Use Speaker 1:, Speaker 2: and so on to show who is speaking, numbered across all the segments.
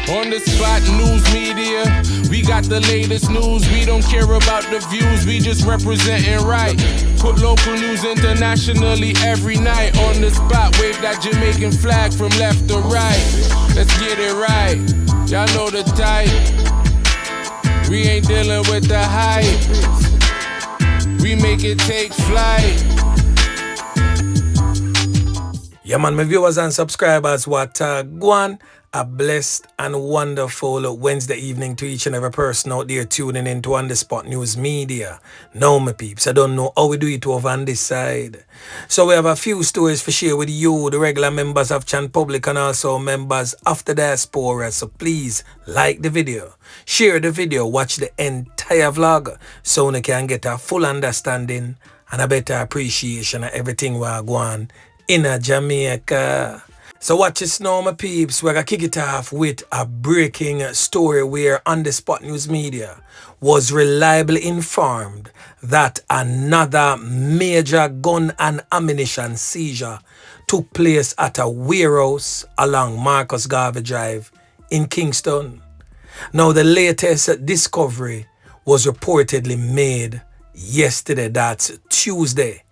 Speaker 1: On the spot news media, we got the latest news. We don't care about the views, we just representing right. Put local news internationally every night. On the spot, wave that Jamaican flag from left to right. Let's get it right, y'all know the type. We ain't dealing with the hype, we make it take flight.
Speaker 2: Yeah man, my viewers and subscribers, what go on. A blessed and wonderful Wednesday evening to each and every person out there tuning into On The Spot News Media. Now, my peeps, I don't know how we do it over on this side. So we have a few stories for share with you, the regular members of Chan Public and also members of the diaspora. So please like the video, share the video, watch the entire vlog so you can get a full understanding and a better appreciation of everything we're going in Jamaica. So watch this now, my peeps. We're going to kick it off with a breaking story where On The Spot News Media was reliably informed that another major gun and ammunition seizure took place at a warehouse along Marcus Garvey Drive in Kingston. Now, the latest discovery was reportedly made yesterday, that's Tuesday.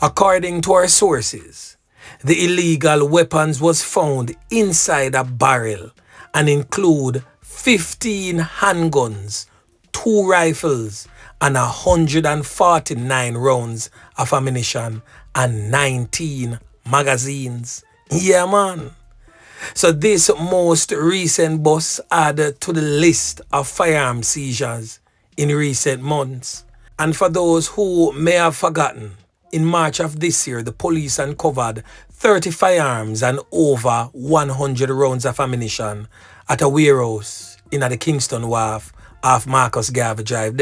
Speaker 2: According to our sources, the illegal weapons was found inside a barrel and include 15 handguns, 2 rifles, and 149 rounds of ammunition and 19 magazines. Yeah, man. So this most recent bust added to the list of firearm seizures in recent months. And for those who may have forgotten, in March of this year, the police uncovered 30 firearms and over 100 rounds of ammunition at a warehouse in the Kingston wharf off Marcus Garvey Drive.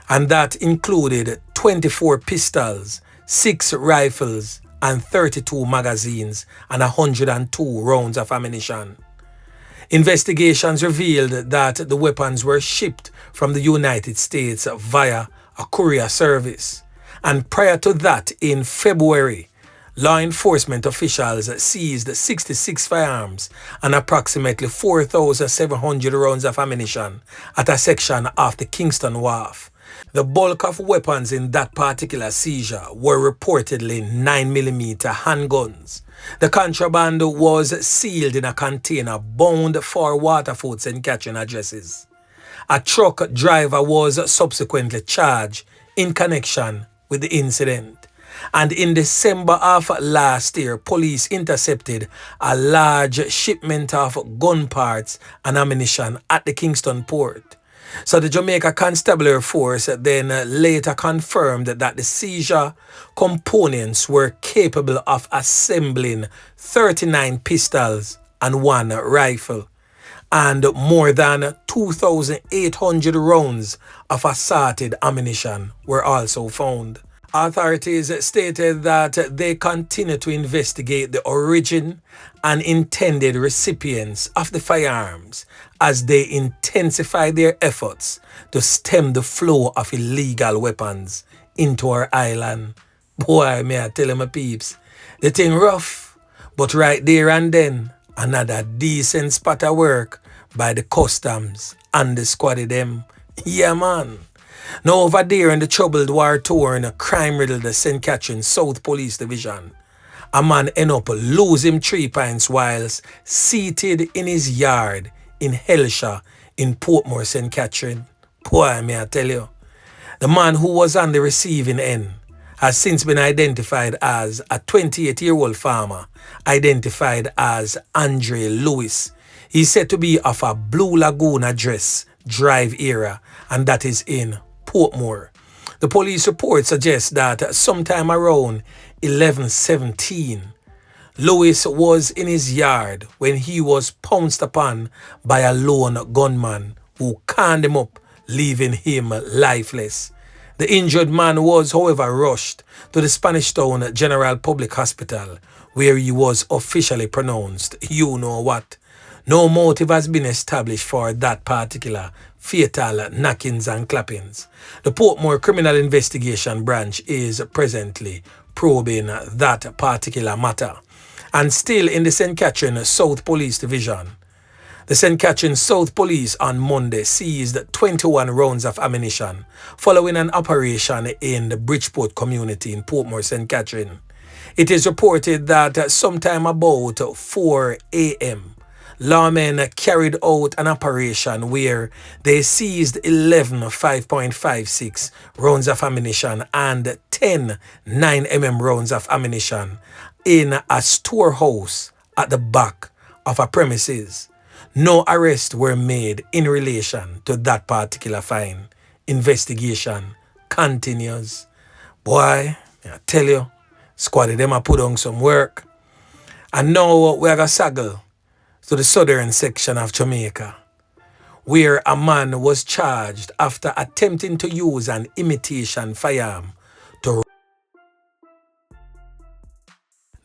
Speaker 2: And that included 24 pistols, 6 rifles, and 32 magazines and 102 rounds of ammunition. Investigations revealed that the weapons were shipped from the United States via a courier service. And prior to that, in February, law enforcement officials seized 66 firearms and approximately 4,700 rounds of ammunition at a section of the Kingston wharf. The bulk of weapons in that particular seizure were reportedly 9mm handguns. The contraband was sealed in a container bound for Waterford St. Catherine addresses. A truck driver was subsequently charged in connection with the incident. And in December of last year, police intercepted a large shipment of gun parts and ammunition at the Kingston port. So the Jamaica Constabulary Force then later confirmed that the seizure components were capable of assembling 39 pistols and 1 rifle, and more than 2,800 rounds of assorted ammunition were also found. Authorities stated that they continue to investigate the origin and intended recipients of the firearms as they intensify their efforts to stem the flow of illegal weapons into our island. Boy, may I tell you, my peeps, the thing rough, but right there and then, another decent spot of work by the customs and the squaddy them. Yeah, man. Now over there in the troubled, war-torn, crime-riddled St. Catherine South Police Division, a man ended up losing 3 pints whilst seated in his yard in Hellshire in Portmore, St. Catherine. Boy, may I tell you, the man who was on the receiving end has since been identified as a 28-year-old farmer, identified as Andre Lewis. He's said to be of a Blue Lagoon address drive area, and that is in Portmore. The police report suggests that sometime around 11:17, Lewis was in his yard when he was pounced upon by a lone gunman who canned him up, leaving him lifeless. The injured man was, however, rushed to the Spanish Town General Public Hospital, where he was officially pronounced, you know what. No motive has been established for that particular fatal knockings and clappings. The Portmore Criminal Investigation Branch is presently probing that particular matter. And still in the St. Catherine South Police Division, The St. Catherine South Police on Monday seized 21 rounds of ammunition following an operation in the Bridgeport community in Portmore, St. Catherine. It is reported that sometime about 4 a.m., lawmen carried out an operation where they seized 11 5.56 rounds of ammunition and 10 9mm rounds of ammunition in a storehouse at the back of a premises. No arrests were made in relation to that particular find. Investigation continues. Boy, I tell you, squad of them a put on some work. And now we are going to saddle to the southern section of Jamaica, where a man was charged after attempting to use an imitation firearm to.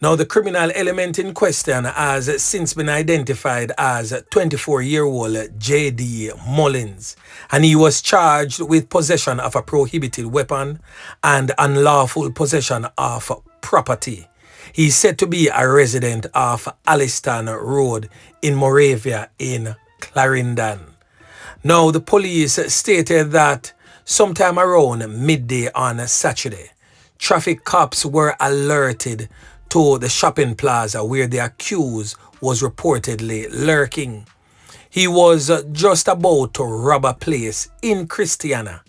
Speaker 2: Now, the criminal element in question has since been identified as 24-year-old J.D. Mullins, and he was charged with possession of a prohibited weapon and unlawful possession of property. He is said to be a resident of Alliston Road in Moravia in Clarendon. Now, the police stated that sometime around midday on Saturday, traffic cops were alerted to the shopping plaza where the accused was reportedly lurking. He was just about to rob a place in Christiana.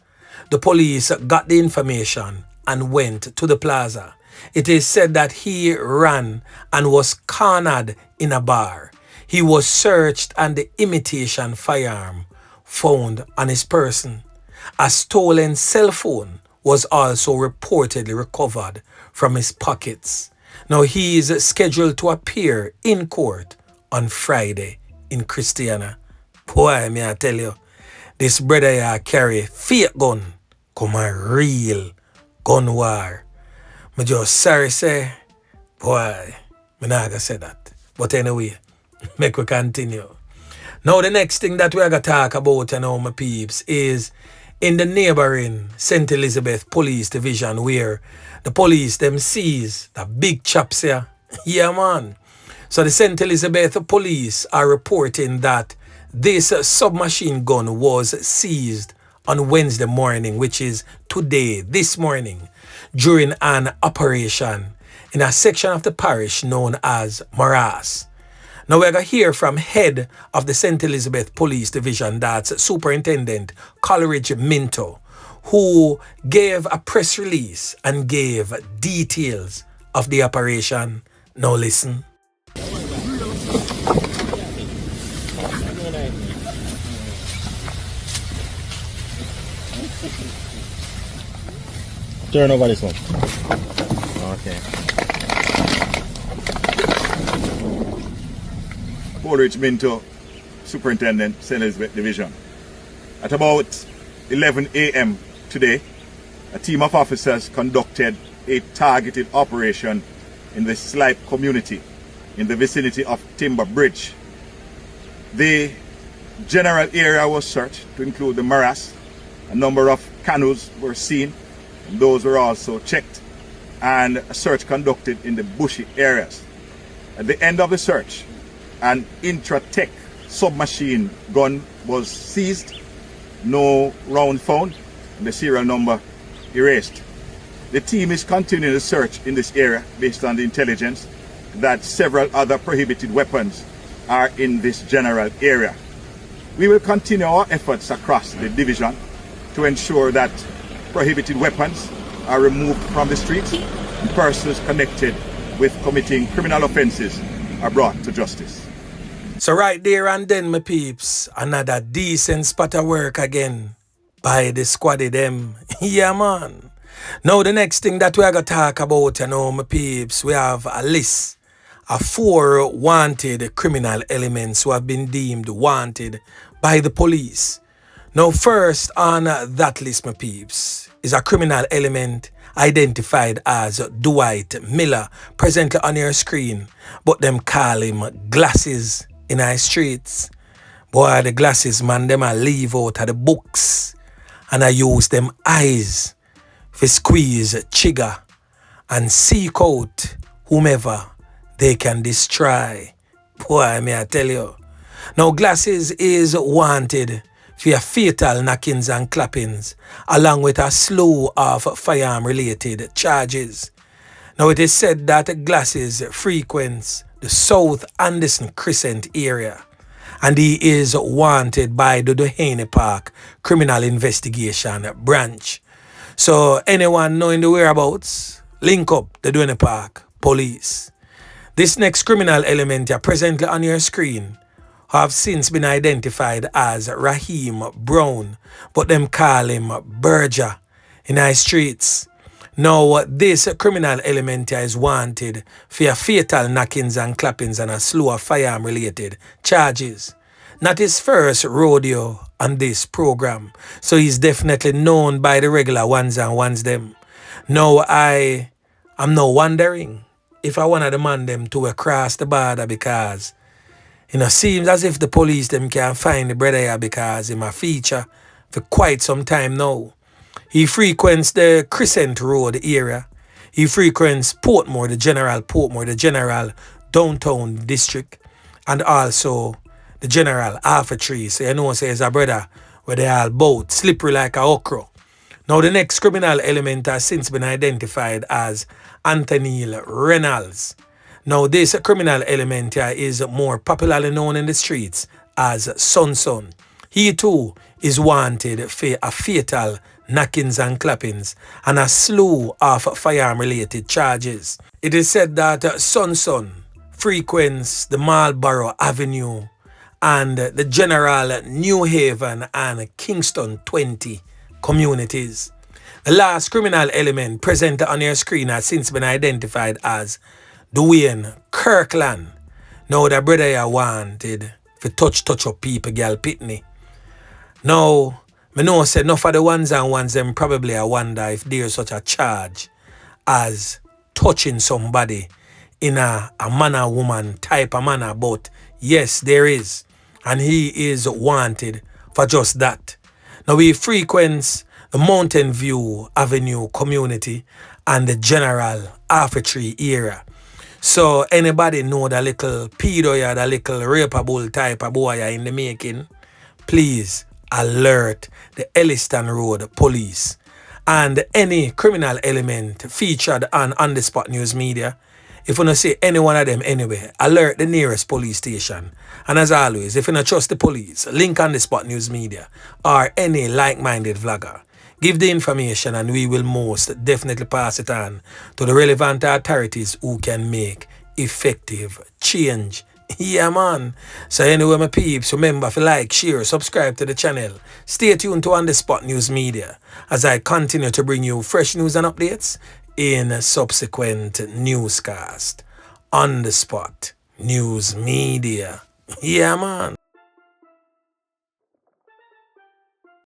Speaker 2: The police got the information and went to the plaza. It is said that he ran and was cornered in a bar. He was searched and the imitation firearm found on his person. A stolen cell phone was also reportedly recovered from his pockets. Now, he is scheduled to appear in court on Friday in Christiana. Boy, may I tell you, this brother here carry fake gun, come a real gun war. Me just sorry say, boy, me not gonna say that. But anyway, make we continue. Now, the next thing that we're gonna talk about, my peeps, is in the neighboring St. Elizabeth Police Division, where the police them seize the big chaps here. Yeah, man. So the St. Elizabeth Police are reporting that this submachine gun was seized on Wednesday morning, which is today, this morning, during an operation in a section of the parish known as Moras. Now we're going to hear from head of the St. Elizabeth Police Division, that's Superintendent Coleridge Minto, who gave a press release and gave details of the operation. Now listen.
Speaker 3: Turn over this one. Okay.
Speaker 4: Coleridge Minto, Superintendent, St. Elizabeth Division. At about 11 a.m. today, a team of officers conducted a targeted operation in the Slipe community in the vicinity of Timber Bridge. The general area was searched to include the morass. A number of canoes were seen, and those were also checked, and a search conducted in the bushy areas. At the end of the search, an Intratec submachine gun was seized, no round found, and the serial number erased. The team is continuing the search in this area based on the intelligence that several other prohibited weapons are in this general area. We will continue our efforts across the division to ensure that prohibited weapons are removed from the streets and persons connected with committing criminal offenses are brought to justice.
Speaker 2: So right there and then, my peeps, another decent spot of work again by the squad of them. Yeah, man. Now the next thing that we're going to talk about, my peeps, we have a list of 4 wanted criminal elements who have been deemed wanted by the police. Now first on that list, my peeps, is a criminal element identified as Dwight Miller, presently on your screen, but them call him Glasses in our streets. Boy, the glasses, man, them a leave out of the books and I use them eyes for squeeze trigger and seek out whomever they can destroy. Boy, may I tell you. Now Glasses is wanted for fatal knockings and clappings, along with a slew of firearm related charges. Now it is said that Glasses frequents the South Anderson Crescent area, and he is wanted by the Doheny Park Criminal Investigation Branch. So anyone knowing the whereabouts, link up the Doheny Park Police. This next criminal element here presently on your screen have since been identified as Raheem Brown, but them call him Berger in our streets. Now, this criminal element here is wanted for fatal knockings and clappings and a slew of firearm related charges. Not his first rodeo on this program, so he's definitely known by the regular ones and ones them. Now, I am now wondering if I one of the man them to cross the border, because seems as if the police them can't find the brother here because him a feature for quite some time now. He frequents the Crescent Road area. He frequents Portmore, the general downtown district, and also the general Alpha Tree. So you know, says a brother where they all both slippery like a okra. Now the next criminal element has since been identified as Anthony Reynolds. Now this criminal element here is more popularly known in the streets as Son. He too is wanted for a fatal knockings and clappings and a slew of firearm related charges. It is said that Son frequents the Marlborough Avenue and the general New Haven and Kingston 20 communities. The last criminal element present on your screen has since been identified as Dwayne Kirkland. Now the brother here wanted for touch up people, girl pitney. Now, me know say enough of the ones and ones them probably I wonder if there's such a charge as touching somebody in a man or woman type of manner, but yes, there is. And he is wanted for just that. Now he frequents the Mountain View Avenue community and the general Alpha Tree area. So anybody know the little pedo ya, the little rapeable type of boy ya in the making, please alert the Elliston Road Police. And any criminal element featured on the Spot News Media, if you don't see any one of them anywhere, alert the nearest police station. And as always, if you don't trust the police, link on the Spot News Media or any like-minded vlogger. Give the information and we will most definitely pass it on to the relevant authorities who can make effective change. Yeah, man. So anyway, my peeps, remember to like, share, subscribe to the channel. Stay tuned to On The Spot News Media as I continue to bring you fresh news and updates in subsequent newscast. On The Spot News Media. Yeah, man.